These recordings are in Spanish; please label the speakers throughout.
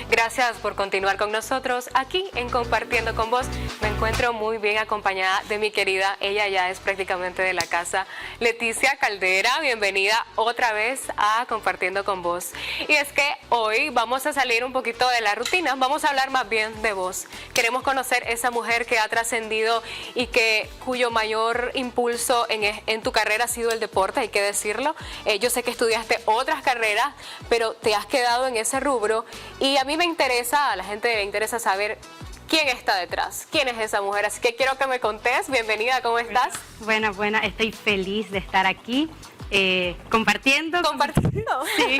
Speaker 1: Gracias por continuar con nosotros aquí en Compartiendo con Vos. Me encuentro muy bien acompañada de mi querida, ella ya es prácticamente de la casa, Leticia Caldera. Bienvenida otra vez a Compartiendo con Vos. Y es que hoy vamos a salir un poquito de la rutina, vamos a hablar más bien de vos. Queremos conocer esa mujer que ha trascendido y cuyo mayor impulso en tu carrera ha sido el deporte, hay que decirlo. Yo sé que estudiaste otras carreras, pero te has quedado en ese rubro y a mí me interesa, a la gente le interesa saber quién está detrás, quién es esa mujer, así que quiero que me contés. Bienvenida, ¿cómo estás?
Speaker 2: Buena, estoy feliz de estar aquí compartiendo. Sí,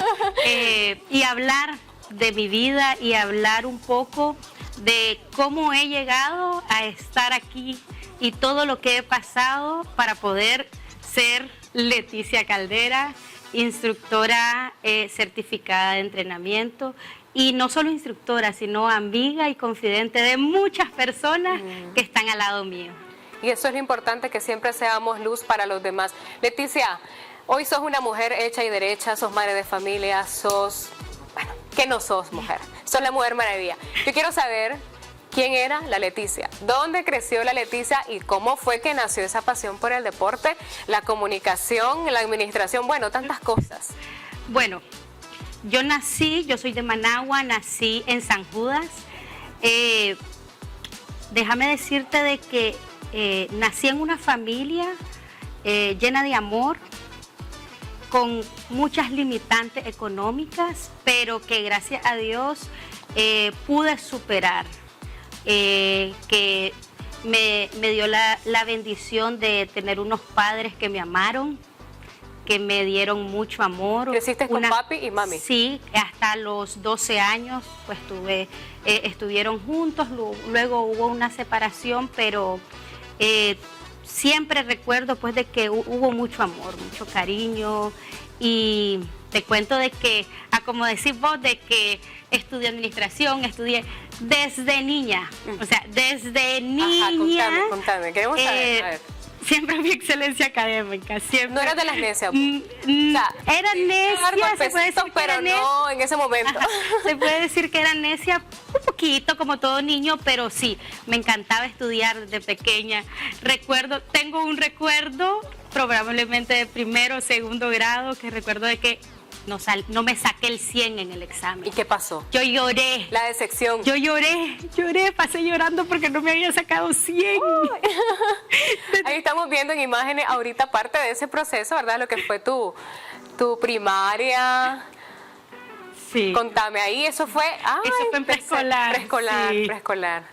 Speaker 2: y hablar de mi vida y hablar un poco de cómo he llegado a estar aquí y todo lo que he pasado para poder ser Leticia Caldera, instructora certificada de entrenamiento, y no solo instructora, sino amiga y confidente de muchas personas que están al lado mío.
Speaker 1: Y eso es lo importante, que siempre seamos luz para los demás. Leticia, hoy sos una mujer hecha y derecha, sos madre de familia, ¿qué no sos, mujer? Sos la Mujer Maravilla. Yo quiero saber quién era la Leticia, dónde creció la Leticia y cómo fue que nació esa pasión por el deporte, la comunicación, la administración, bueno, tantas cosas.
Speaker 2: Bueno, yo soy de Managua, nací en San Judas. Déjame decirte de que nací en una familia llena de amor, con muchas limitantes económicas, pero que gracias a Dios pude superar, que me dio la bendición de tener unos padres que me amaron, que me dieron mucho amor.
Speaker 1: ¿Creciste con papi y mami?
Speaker 2: Sí, hasta los 12 años pues estuvieron juntos, luego hubo una separación, pero siempre recuerdo pues de que hubo mucho amor, mucho cariño, y te cuento de que, como decís vos, de que estudié administración, estudié desde niña, o sea, desde niña.
Speaker 1: Ajá, contame, queremos saber, a ver.
Speaker 2: Siempre mi excelencia académica, siempre.
Speaker 1: ¿No eras de las necias?
Speaker 2: Era necia, se puede decir que
Speaker 1: pero
Speaker 2: era necia.
Speaker 1: No en ese momento.
Speaker 2: Ajá, se puede decir que era necia un poquito, como todo niño, pero sí, me encantaba estudiar desde pequeña. Tengo un recuerdo, probablemente de primero o segundo grado, que recuerdo de que no me saqué el 100 en el examen.
Speaker 1: ¿Y qué pasó?
Speaker 2: Yo lloré.
Speaker 1: La decepción.
Speaker 2: Yo lloré, pasé llorando porque no me había sacado 100.
Speaker 1: Ahí estamos viendo en imágenes ahorita parte de ese proceso, ¿verdad? Lo que fue tu primaria.
Speaker 2: Sí.
Speaker 1: Contame, ahí eso fue...
Speaker 2: Eso fue en preescolar.
Speaker 1: Preescolar.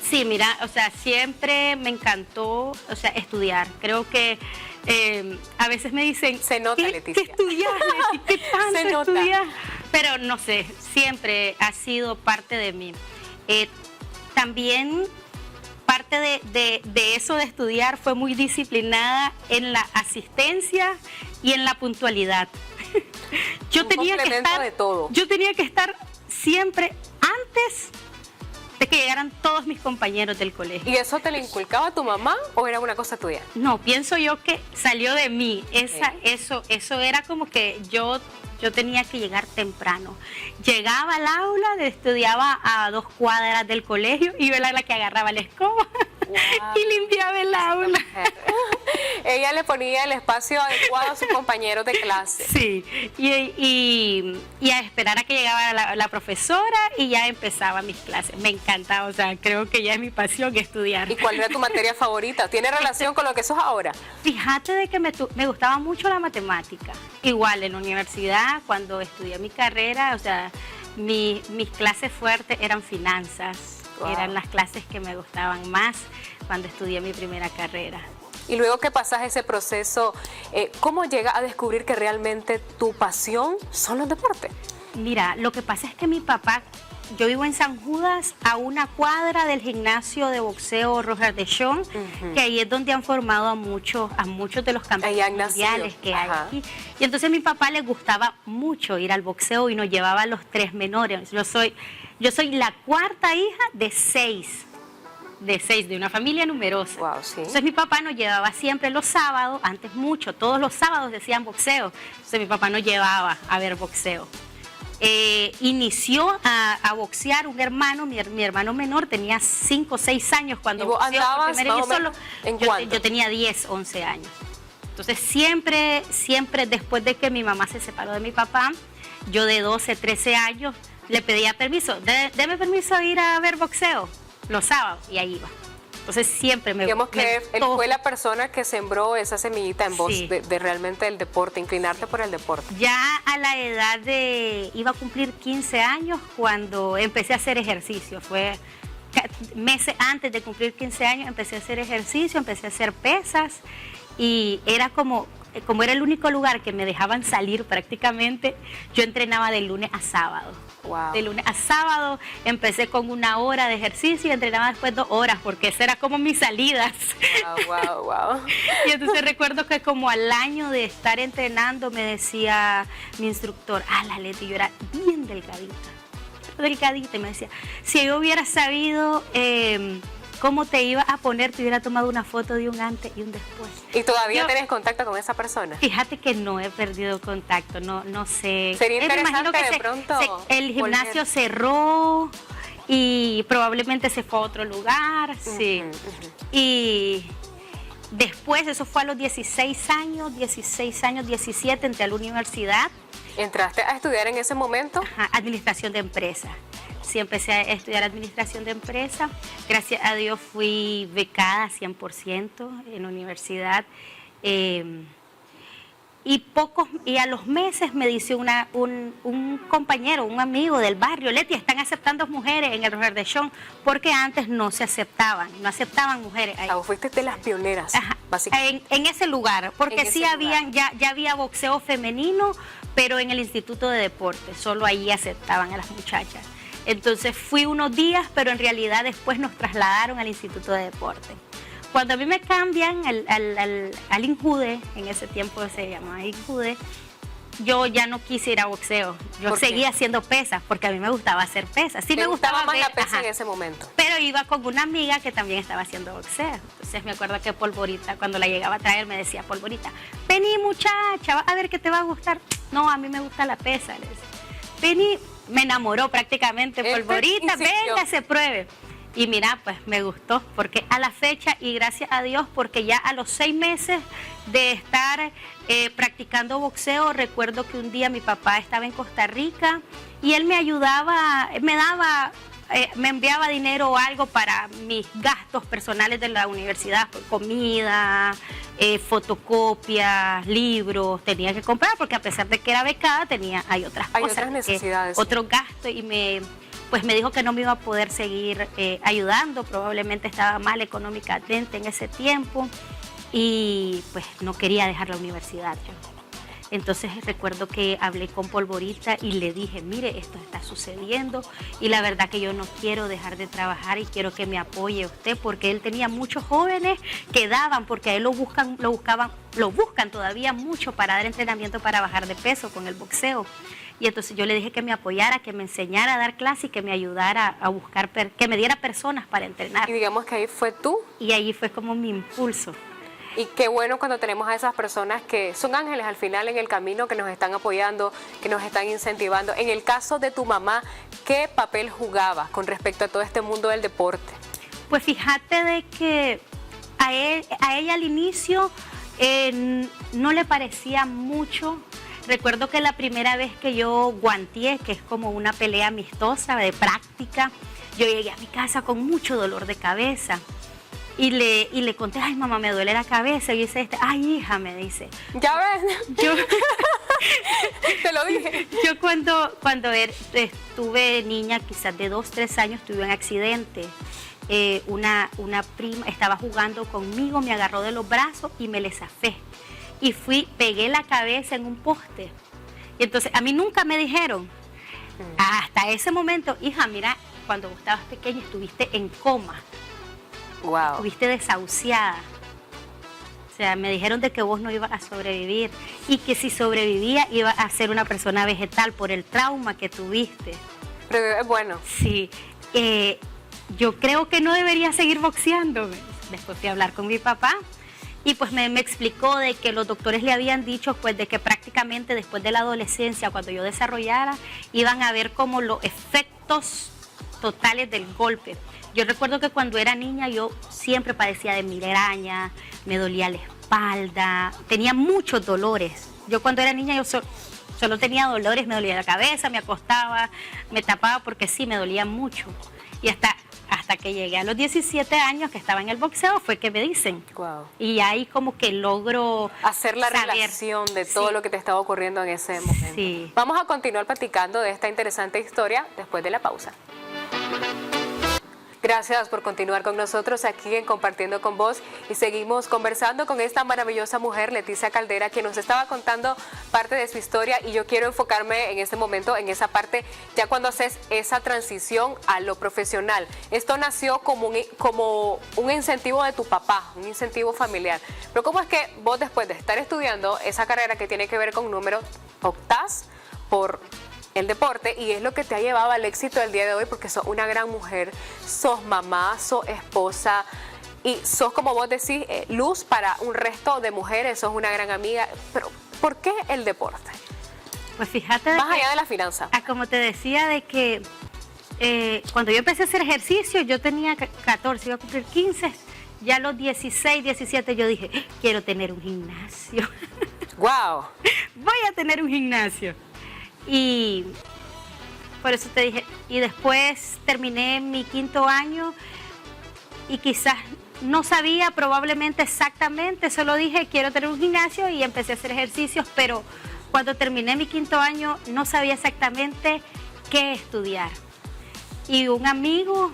Speaker 2: Sí, mira, o sea, siempre me encantó, o sea, estudiar. Creo que a veces me dicen,
Speaker 1: se nota, Leticia.
Speaker 2: ¿Qué estudias, Leti? ¿Qué tanto estudias? Pero no sé, siempre ha sido parte de mí. También parte de eso de estudiar fue muy disciplinada en la asistencia y en la puntualidad. Yo tenía que estar siempre antes de que llegaran todos mis compañeros del colegio.
Speaker 1: ¿Y eso te lo inculcaba tu mamá o era una cosa tuya?
Speaker 2: No, pienso yo que salió de mí. Eso era como que yo tenía que llegar temprano. Llegaba al aula, estudiaba a 2 cuadras del colegio y yo era la que agarraba la escoba. Wow. Y limpiaba el aula.
Speaker 1: Ella le ponía el espacio adecuado a sus compañeros de clase.
Speaker 2: Sí, y a esperar a que llegara la profesora y ya empezaba mis clases. Me encantaba, o sea, creo que ya es mi pasión estudiar.
Speaker 1: ¿Y cuál era tu materia favorita? ¿Tiene relación con lo que sos ahora?
Speaker 2: Fíjate de que me gustaba mucho la matemática. Igual en la universidad, cuando estudié mi carrera, o sea, mis clases fuertes eran finanzas. Wow. Eran las clases que me gustaban más cuando estudié mi primera carrera.
Speaker 1: Y luego que pasas ese proceso, ¿cómo llegas a descubrir que realmente tu pasión son los deportes?
Speaker 2: Mira, lo que pasa es que mi papá, yo vivo en San Judas, a 1 cuadra del gimnasio de boxeo Roger de Sean, que ahí es donde han formado a muchos de los campeones mundiales que hay aquí. Y entonces a mi papá le gustaba mucho ir al boxeo y nos llevaba a los 3 menores. Yo soy la 4ª hija de 6. De una familia numerosa.
Speaker 1: Wow, sí.
Speaker 2: Entonces mi papá nos llevaba siempre los sábados, antes mucho, todos los sábados decían boxeo. Entonces mi papá nos llevaba a ver boxeo. inició a boxear un hermano, mi hermano menor tenía 5 o 6 años cuando boxeó por primera vez solo. Yo tenía 10, 11 años. Entonces siempre después de que mi mamá se separó de mi papá, yo de 12, 13 años le pedía permiso, deme permiso a ir a ver boxeo los sábados, y ahí iba. Entonces siempre
Speaker 1: digamos que él fue la persona que sembró esa semillita en vos, sí, de realmente el deporte, inclinarte por el deporte.
Speaker 2: Ya a la edad iba a cumplir 15 años cuando empecé a hacer ejercicio, fue meses antes de cumplir 15 años empecé a hacer ejercicio, empecé a hacer pesas, y era como era el único lugar que me dejaban salir prácticamente, yo entrenaba de lunes a sábado.
Speaker 1: Wow.
Speaker 2: De lunes a sábado empecé con 1 hora de ejercicio y entrenaba después 2 horas, porque esas eran como mis salidas.
Speaker 1: Wow.
Speaker 2: Y entonces recuerdo que como al año de estar entrenando me decía mi instructor, la Leti, yo era bien delgadita, y me decía, si yo hubiera sabido cómo te ibas a poner, te hubiera tomado una foto de un antes y un después.
Speaker 1: ¿Y todavía tenés contacto con esa persona?
Speaker 2: Fíjate que no he perdido contacto, no sé.
Speaker 1: Sería interesante que de pronto
Speaker 2: el gimnasio cerró y probablemente se fue a otro lugar, sí. Y después, eso fue a los 16 años, 17, entré a la universidad.
Speaker 1: ¿Entraste a estudiar en ese momento?
Speaker 2: Ajá, administración de empresas. Sí, empecé a estudiar administración de empresa. Gracias a Dios fui becada 100% en la universidad. Y a los meses me dice un compañero, un amigo del barrio, Leti, están aceptando mujeres en el Roger de Chon, porque antes no aceptaban mujeres ahí.
Speaker 1: Fuiste de las pioneras,
Speaker 2: básicamente. En ese lugar, porque sí ya había boxeo femenino, pero en el Instituto de Deportes, solo ahí aceptaban a las muchachas. Entonces fui unos días, pero en realidad después nos trasladaron al Instituto de Deporte. Cuando a mí me cambian al INJUDE, en ese tiempo se llamaba INJUDE, yo ya no quise ir a boxeo. Yo seguía haciendo pesas, porque a mí me gustaba hacer pesas. Sí, me gustaba
Speaker 1: más la pesa en ese momento.
Speaker 2: Pero iba con una amiga que también estaba haciendo boxeo. Entonces me acuerdo que Polvorita, cuando la llegaba a traer, me decía, Polvorita, vení muchacha, a ver qué te va a gustar. No, a mí me gusta la pesa, le decía. Vení. Me enamoró prácticamente, Polvorita, venga, se pruebe. Y mira, pues me gustó, porque a la fecha, y gracias a Dios, porque ya a los 6 meses de estar practicando boxeo, recuerdo que un día mi papá estaba en Costa Rica y él me ayudaba, me enviaba dinero o algo para mis gastos personales de la universidad, comida, fotocopias, libros, tenía que comprar, porque a pesar de que era becada, hay otras cosas,
Speaker 1: otras necesidades.
Speaker 2: Otros gastos, y me dijo que no me iba a poder seguir ayudando, probablemente estaba mal económicamente en ese tiempo, y pues no quería dejar la universidad yo. Entonces recuerdo que hablé con Polvorita y le dije, mire, esto está sucediendo y la verdad que yo no quiero dejar de trabajar y quiero que me apoye usted, porque él tenía muchos jóvenes que daban, porque a él lo buscan todavía mucho para dar entrenamiento para bajar de peso con el boxeo. Y entonces yo le dije que me apoyara, que me enseñara a dar clases y que me ayudara a buscar, que me diera personas para entrenar.
Speaker 1: Y digamos que ahí fue tú.
Speaker 2: Y ahí fue como mi impulso.
Speaker 1: Y qué bueno cuando tenemos a esas personas que son ángeles al final en el camino, que nos están apoyando, que nos están incentivando. En el caso de tu mamá, ¿qué papel jugaba con respecto a todo este mundo del deporte?
Speaker 2: Pues fíjate de que a ella al inicio no le parecía mucho. Recuerdo que la primera vez que yo guanteé, que es como una pelea amistosa de práctica, yo llegué a mi casa con mucho dolor de cabeza. Y le conté, ay mamá, me duele la cabeza. Y dice, ay hija, me dice.
Speaker 1: Ya ves. Te lo dije.
Speaker 2: Yo cuando estuve niña, quizás de 2, 3 años, tuve un accidente. Una prima estaba jugando conmigo, me agarró de los brazos y me le zafé. Y pegué la cabeza en un poste. Y entonces, a mí nunca me dijeron, hasta ese momento, hija, mira, cuando vos estabas pequeña estuviste en coma.
Speaker 1: Wow.
Speaker 2: Estuviste desahuciada. O sea, me dijeron de que vos no ibas a sobrevivir y que si sobrevivía iba a ser una persona vegetal por el trauma que tuviste.
Speaker 1: Pero bueno.
Speaker 2: Sí. Yo creo que no debería seguir boxeando. Después fui a hablar con mi papá Y pues me explicó de que los doctores le habían dicho pues de que prácticamente después de la adolescencia, cuando yo desarrollara, iban a ver como los efectos totales del golpe. Yo recuerdo que cuando era niña yo siempre padecía de migraña, me dolía la espalda, tenía muchos dolores. Yo cuando era niña yo solo tenía dolores, me dolía la cabeza, me acostaba, me tapaba porque sí, me dolía mucho. Y hasta que llegué a los 17 años que estaba en el boxeo fue que me dicen.
Speaker 1: Wow.
Speaker 2: Y ahí como que logro
Speaker 1: hacer la
Speaker 2: saber.
Speaker 1: relación de todo lo que te estaba ocurriendo en ese momento.
Speaker 2: Sí.
Speaker 1: Vamos a continuar platicando de esta interesante historia después de la pausa. Gracias por continuar con nosotros aquí en Compartiendo con Vos y seguimos conversando con esta maravillosa mujer, Leticia Caldera, que nos estaba contando parte de su historia y yo quiero enfocarme en este momento en esa parte ya cuando haces esa transición a lo profesional. Esto nació como un incentivo de tu papá, un incentivo familiar. Pero ¿cómo es que vos después de estar estudiando esa carrera que tiene que ver con números, optás por el deporte y es lo que te ha llevado al éxito del día de hoy porque sos una gran mujer, sos mamá, sos esposa y sos, como vos decís, luz para un resto de mujeres, sos una gran amiga? Pero ¿por qué el deporte?
Speaker 2: Pues fíjate,
Speaker 1: más allá de la finanza.
Speaker 2: Como te decía, de que cuando yo empecé a hacer ejercicio, yo tenía 14, iba a cumplir 15, ya a los 16, 17 yo dije, quiero tener un gimnasio.
Speaker 1: ¡Wow!
Speaker 2: Voy a tener un gimnasio. Y por eso te dije, y después terminé mi 5º año y quizás no sabía probablemente exactamente, solo dije quiero tener un gimnasio y empecé a hacer ejercicios, pero cuando terminé mi 5º año no sabía exactamente qué estudiar. Y un amigo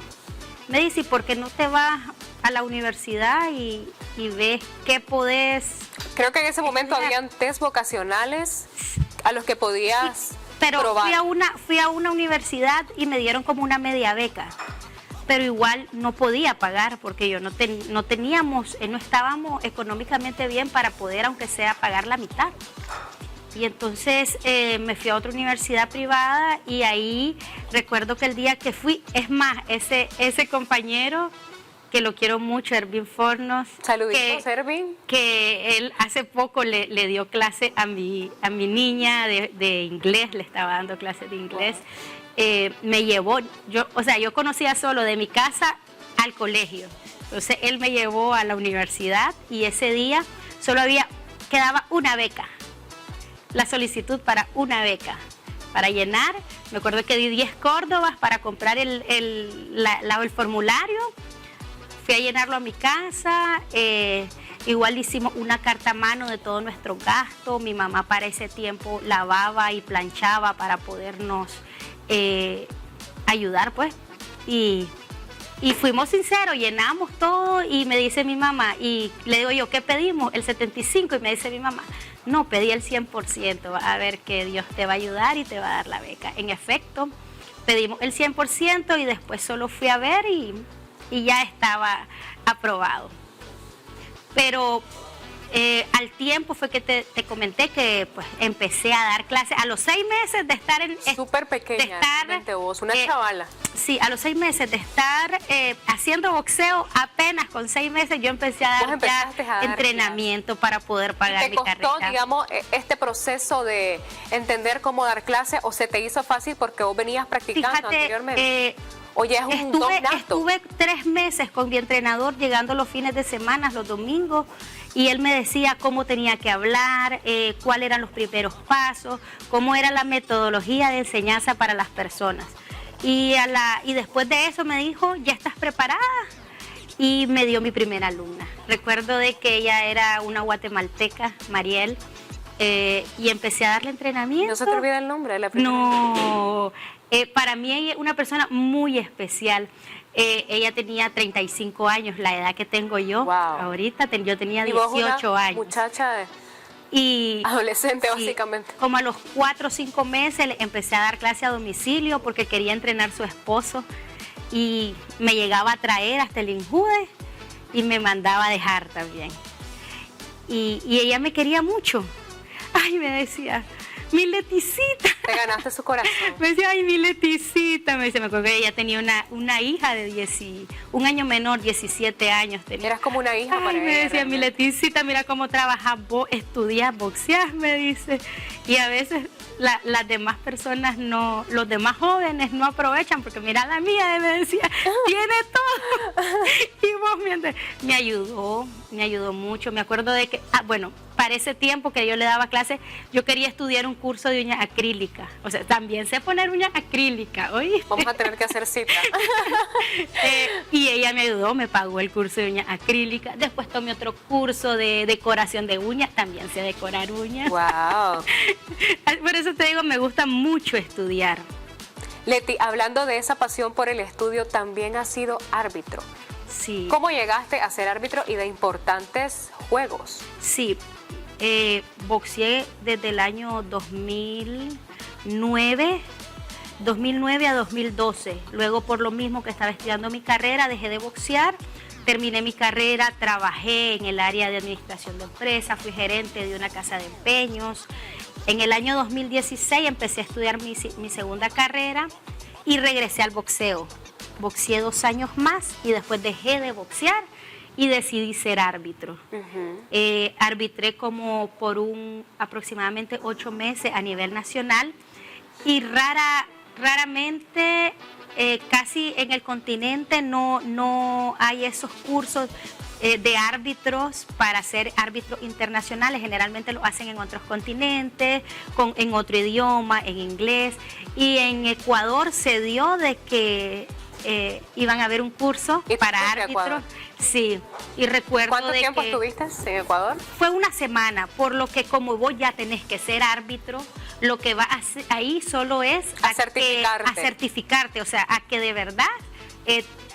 Speaker 2: me dice, ¿por qué no te vas a la universidad y ves qué podés?
Speaker 1: Creo que en ese momento habían test vocacionales a los que podías...
Speaker 2: Sí. Pero fui a una universidad y me dieron como una media beca, pero igual no podía pagar porque yo no estábamos económicamente bien para poder, aunque sea, pagar la mitad. Y entonces me fui a otra universidad privada y ahí recuerdo que el día que fui, es más, ese compañero que lo quiero mucho, Ervin Fornos.
Speaker 1: Saluditos, Ervin.
Speaker 2: Que él hace poco le dio clase a mi niña de inglés, le estaba dando clases de inglés. Wow. Me llevó, yo conocía solo de mi casa al colegio. Entonces él me llevó a la universidad y ese día solo quedaba una beca, la solicitud para una beca. Para llenar, me acuerdo que di 10 córdobas para comprar el formulario. Fui a llenarlo a mi casa, igual hicimos una carta a mano de todo nuestro gasto. Mi mamá para ese tiempo lavaba y planchaba para podernos ayudar, pues. Y fuimos sinceros, llenamos todo y me dice mi mamá, y le digo yo, ¿qué pedimos? El 75, y me dice mi mamá, no, pedí el 100%, a ver que Dios te va a ayudar y te va a dar la beca. En efecto, pedimos el 100% y después solo fui a ver y ya estaba aprobado. Pero al tiempo fue que te comenté que pues empecé a dar clases a los 6 meses de estar en...
Speaker 1: Súper pequeña, vos, una chavala.
Speaker 2: Sí, a los 6 meses de estar haciendo boxeo, apenas con 6 meses yo empecé a dar entrenamiento para poder pagar mi carrera. ¿Te costó,
Speaker 1: digamos, este proceso de entender cómo dar clases o se te hizo fácil porque vos venías practicando anteriormente? Oye, es un don nato.
Speaker 2: Estuve 3 meses con mi entrenador llegando los fines de semana, los domingos, y él me decía cómo tenía que hablar, cuáles eran los primeros pasos, cómo era la metodología de enseñanza para las personas. Y después de eso me dijo, ¿ya estás preparada? Y me dio mi primera alumna. Recuerdo de que ella era una guatemalteca, Mariel, y empecé a darle entrenamiento.
Speaker 1: ¿No se te olvida el nombre de la primera?
Speaker 2: No. Para mí ella es una persona muy especial. Ella tenía 35 años, la edad que tengo yo.
Speaker 1: Wow.
Speaker 2: Ahorita yo tenía 18 años.
Speaker 1: Muchacha
Speaker 2: sí,
Speaker 1: adolescente, básicamente.
Speaker 2: Como a los 4 o 5 meses empecé a dar clase a domicilio porque quería entrenar a su esposo y me llegaba a traer hasta el Injude y me mandaba a dejar también. Y ella me quería mucho. Ay, me decía, mi Leticita.
Speaker 1: Te ganaste su corazón.
Speaker 2: Me decía, ay, mi Leticita. Leticia, me dice, me acuerdo que ella tenía una hija de un año menor, 17 años tenía.
Speaker 1: Eras como una hija para ella.
Speaker 2: Me decía,
Speaker 1: realmente.
Speaker 2: mi Leticita, mira cómo trabajas vos, estudias, boxeas, me dice. Y a veces las demás personas no, los demás jóvenes no aprovechan, porque mira la mía, me decía, tiene todo. Y vos me ayudó mucho. Me acuerdo de que, bueno, para ese tiempo que yo le daba clases, yo quería estudiar un curso de uñas acrílicas. O sea, también sé poner uñas acrílicas, ¿oíste?
Speaker 1: Vamos a tener que hacer cita.
Speaker 2: Y ella me ayudó, me pagó el curso de uñas acrílicas. Después tomé otro curso de decoración de uñas, también sé decorar uñas.
Speaker 1: Wow.
Speaker 2: Por eso te digo, me gusta mucho estudiar.
Speaker 1: Leti, hablando de esa pasión por el estudio, también has sido árbitro.
Speaker 2: Sí.
Speaker 1: ¿Cómo llegaste a ser árbitro y de importantes juegos?
Speaker 2: Sí, boxeé desde el año 2009 a 2012. Luego, por lo mismo que estaba estudiando mi carrera, dejé de boxear. Terminé mi carrera, trabajé en el área de administración de empresas, fui gerente de una casa de empeños. En el año 2016 empecé a estudiar mi segunda carrera y regresé al boxeo. Boxeé 2 años más y después dejé de boxear y decidí ser árbitro. Arbitré como por aproximadamente 8 meses a nivel nacional y raramente, casi en el continente no hay esos cursos de árbitros para ser árbitros internacionales. Generalmente lo hacen en otros continentes, en otro idioma, en inglés. Y en Ecuador se dio de que iban a haber un curso para árbitros. Sí, y recuerdo
Speaker 1: ¿Cuánto
Speaker 2: de
Speaker 1: tiempo
Speaker 2: que
Speaker 1: estuviste en Ecuador?
Speaker 2: fue una semana, por lo que como vos ya tenés que ser árbitro, lo que va ahí solo es
Speaker 1: a certificarte,
Speaker 2: o sea, a que de verdad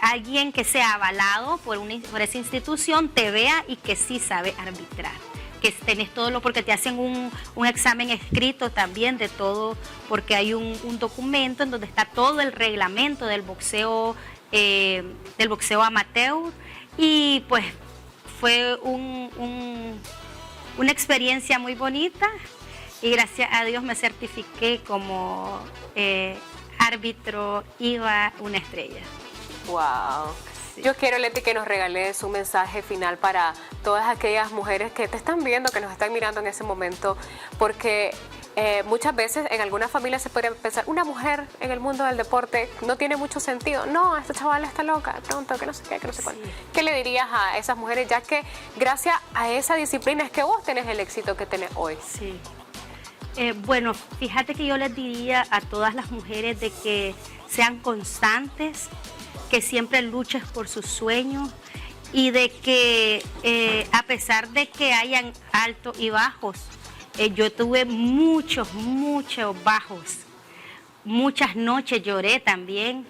Speaker 2: alguien que sea avalado por esa institución te vea y que sí sabe arbitrar, que tenés todo porque te hacen un examen escrito también de todo, porque hay un documento en donde está todo el reglamento del boxeo amateur. Y pues fue una experiencia muy bonita y gracias a Dios me certifiqué como árbitro IVA una estrella.
Speaker 1: Wow.
Speaker 2: Sí.
Speaker 1: Yo quiero, Leti, que nos regales un mensaje final para todas aquellas mujeres que te están viendo, que nos están mirando en ese momento, porque muchas veces en algunas familias se puede pensar, una mujer en el mundo del deporte no tiene mucho sentido. No, esta chavala está loca, de pronto, que no sé qué, que no sé cuánto. ¿Qué le dirías a esas mujeres, ya que gracias a esa disciplina es que vos tenés el éxito que tenés hoy?
Speaker 2: Sí. Bueno, fíjate que yo les diría a todas las mujeres de que sean constantes, que siempre luches por sus sueños y de que a pesar de que hayan altos y bajos, yo tuve muchos bajos, muchas noches lloré también,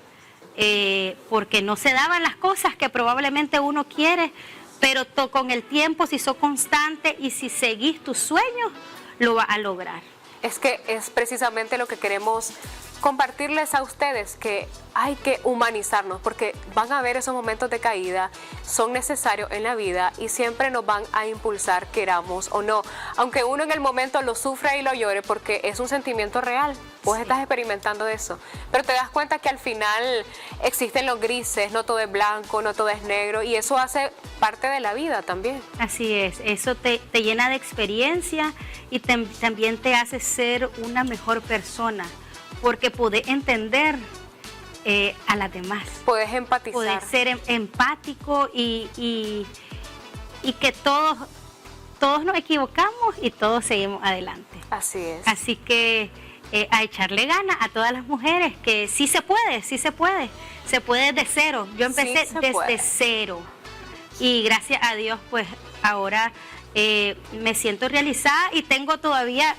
Speaker 2: porque no se daban las cosas que probablemente uno quiere, pero con el tiempo, si sos constante y si seguís tus sueños, lo vas a lograr.
Speaker 1: Es que es precisamente lo que queremos compartirles a ustedes, que hay que humanizarnos, porque van a haber esos momentos de caída, son necesarios en la vida y siempre nos van a impulsar, queramos o no, aunque uno en el momento lo sufra y lo llore, porque es un sentimiento real. Vos estás experimentando eso, pero te das cuenta que al final existen los grises, no todo es blanco, no todo es negro, y eso hace parte de la vida también.
Speaker 2: Así es, eso te llena de experiencia y también te hace ser una mejor persona, porque podés entender a las demás.
Speaker 1: Podés empatizar.
Speaker 2: Podés ser empático y que todos nos equivocamos y todos seguimos adelante.
Speaker 1: Así es.
Speaker 2: Así que a echarle ganas a todas las mujeres, que sí se puede desde cero. Yo empecé desde cero y gracias a Dios pues ahora me siento realizada y tengo todavía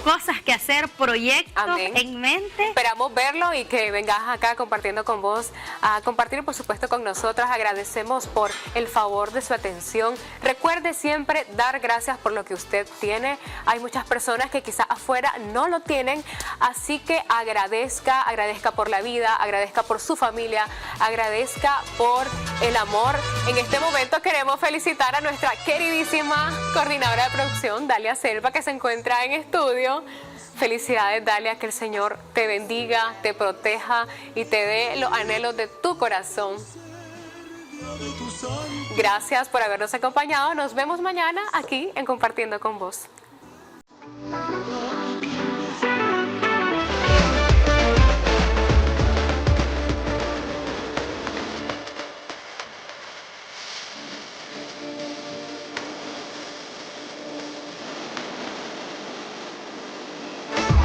Speaker 2: cosas que hacer, proyectos
Speaker 1: Amén.
Speaker 2: En mente.
Speaker 1: Esperamos verlo y que vengas acá compartiendo con vos, a compartir por supuesto con nosotras. Agradecemos por el favor de su atención. Recuerde siempre dar gracias por lo que usted tiene. Hay muchas personas que quizás afuera no lo tienen, así que agradezca por la vida, agradezca por su familia, agradezca por el amor. En este momento queremos felicitar a nuestra queridísima coordinadora de producción, Dalia Selva, que se encuentra en estudio. Felicidades, Dalia, que el Señor te bendiga, te proteja y te dé los anhelos de tu corazón. Gracias por habernos acompañado. Nos vemos mañana aquí en Compartiendo con Vos.